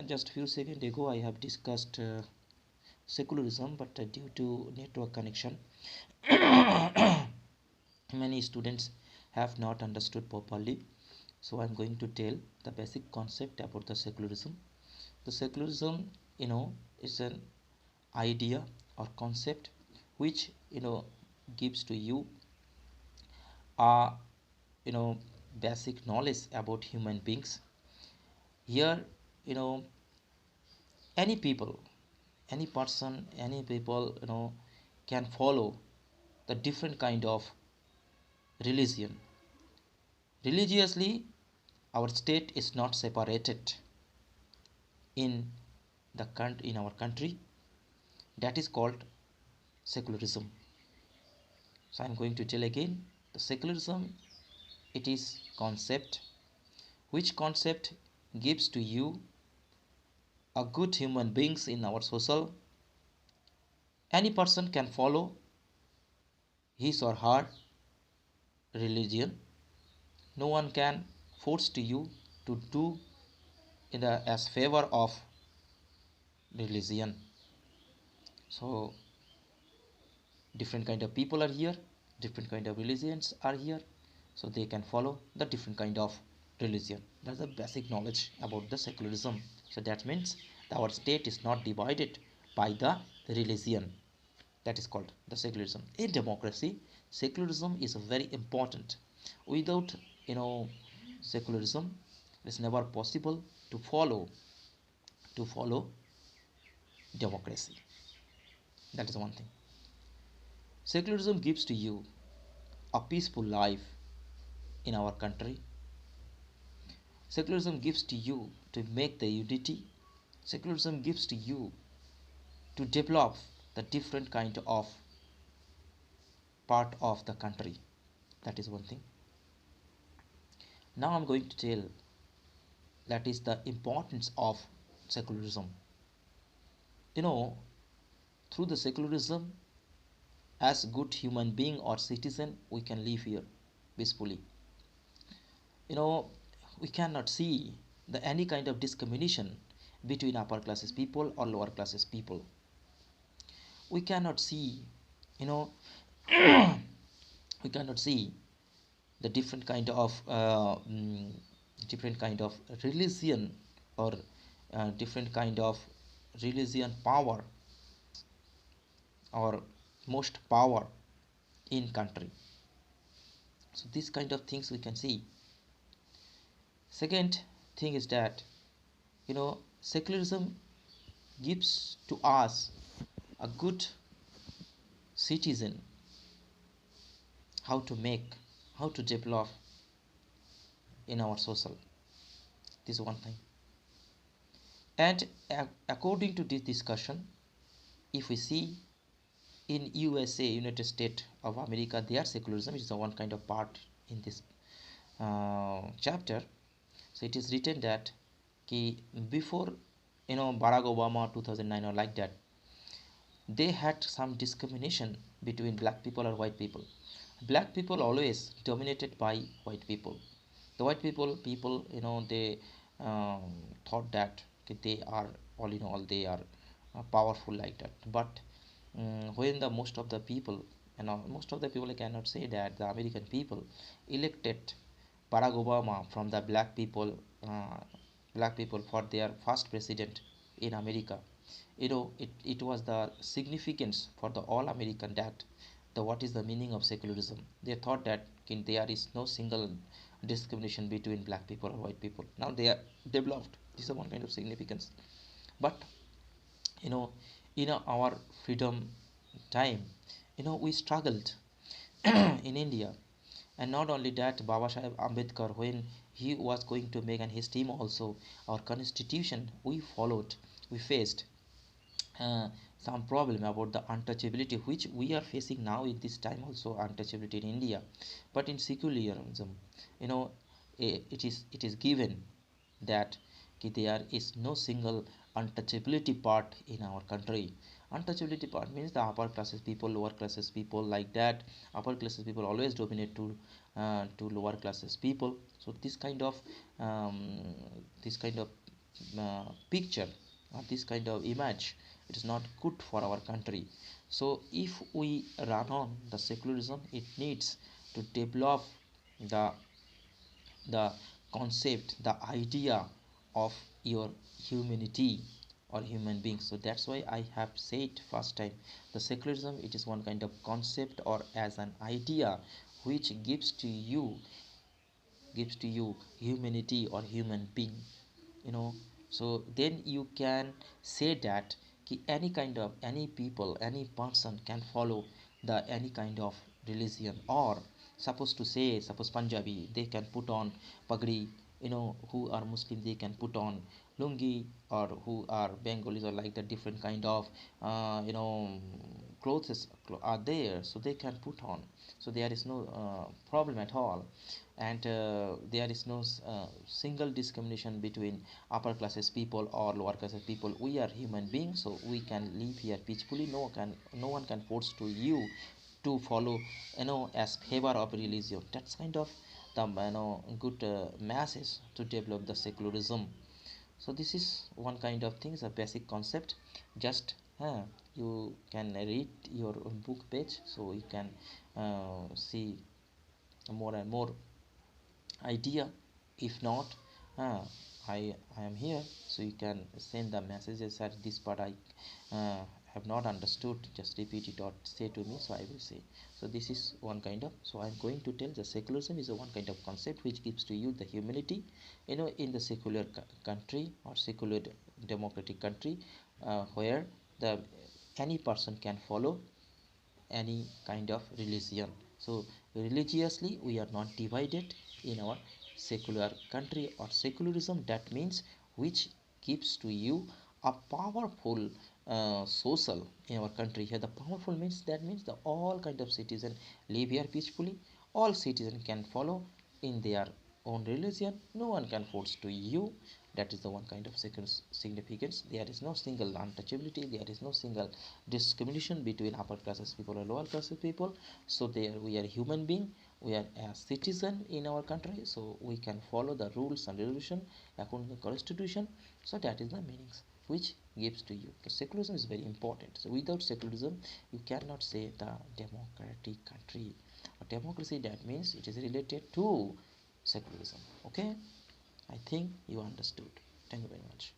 Just few seconds ago I have discussed secularism, but due to network connection many students have not understood properly. So I'm going to tell the basic concept about the secularism. The secularism, is an idea or concept which gives to you a basic knowledge about human beings. Here, you know any people, any person, any people can follow the different kind of religion. Religiously, our state is not separated in in our country. That is called secularism. So I'm going to tell again, the secularism, it is concept which concept gives to you a good human beings in our social. Any person can follow his or her religion. No one can force to you to do in the as favor of religion. So different kind of people are here, different kind of religions are here, so they can follow the different kind of religion. That's the basic knowledge about the secularism. So that means that our state is not divided by the religion. That is called the secularism. In democracy, secularism is very important. Without secularism, it is never possible to follow democracy. That is one thing. Secularism gives to you a peaceful life in our country. Secularism gives to you to make the unity. Secularism gives to you to develop the different kind of part of the country. That is one thing. Now I'm going to tell that is the importance of secularism. You know, through the secularism, as good human being or citizen, we can live here peacefully. You know, we cannot see any kind of discrimination between upper classes people or lower classes people. We cannot see, you know, we cannot see the different kind of religion or different kind of religion power or most power in country. So these kind of things we can see. Second thing is that secularism gives to us a good citizen, how to make, how to develop in our social. This is one thing. And according to this discussion, if we see in USA, United States of America, their secularism is the one kind of part in this chapter. So it is written that before Barack Obama 2009 or like that, they had some discrimination between black people or white people. Black people always dominated by white people. The white people they thought that they are all in all, they are powerful like that. But when the most of the people, most of the people, I cannot say that the American people elected Barack Obama from the black people for their first president in America. It was the significance for the all American that the what is the meaning of secularism. They thought that there is no single discrimination between black people or white people. Now they are developed. This is one kind of significance. But you know in our freedom time, we struggled in India. And not only that, Baba Sahib Ambedkar, when he was going to make, and his team also, our constitution, we faced some problem about the untouchability, which we are facing now in this time also, untouchability in India. But in secularism, you know it is given that there is no single untouchability part in our country. Untouchability part means the upper classes people, lower classes people, like that. Upper classes people always dominate to lower classes people. So this kind of picture or this kind of image, it is not good for our country. So if we run on the secularism, it needs to develop the the concept, the idea of your humanity or human beings. So that's why I have said first time, the secularism, it is one kind of concept or as an idea which gives to you humanity or human being, you know. So then you can say that any kind of any people, any person can follow the any kind of religion. Or suppose Punjabi, they can put on pagri, you know, who are Muslim, they can put on lungi, or who are Bengalis or like the different kind of you know, clothes are there, so they can put on. So there is no problem at all. And there is no single discrimination between upper classes people or lower classes people. We are human beings, so we can live here peacefully. No one can force to you to follow, you know, as favor of religion. That's kind of the, you know, good message to develop the secularism. So this is one kind of things, a basic concept. Just you can read your book page, so you can see more and more idea. If not, uh, I am here, so you can send the messages at this part. I have not understood, just repeat it or say to me, so I will say. So this is one kind of, so I'm going to tell the secularism is a one kind of concept which gives to you the humanity, you know, in the secular country or secular democratic country, where the any person can follow any kind of religion. So religiously we are not divided in our secular country or secularism. That means which gives to you a powerful social in our country. Here the powerful means, that means the all kind of citizen live here peacefully. All citizen can follow in their own religion. No one can force to you. That is the one kind of second significance. There is no single untouchability, there is no single discrimination between upper classes people or lower classes people. So there we are human being, we are a citizen in our country, so we can follow the rules and regulation according to the constitution. So that is the meanings which gives to you. So secularism is very important. So without secularism you cannot say the democratic country or democracy. That means it is related to secularism. Okay, I think you understood. Thank you very much.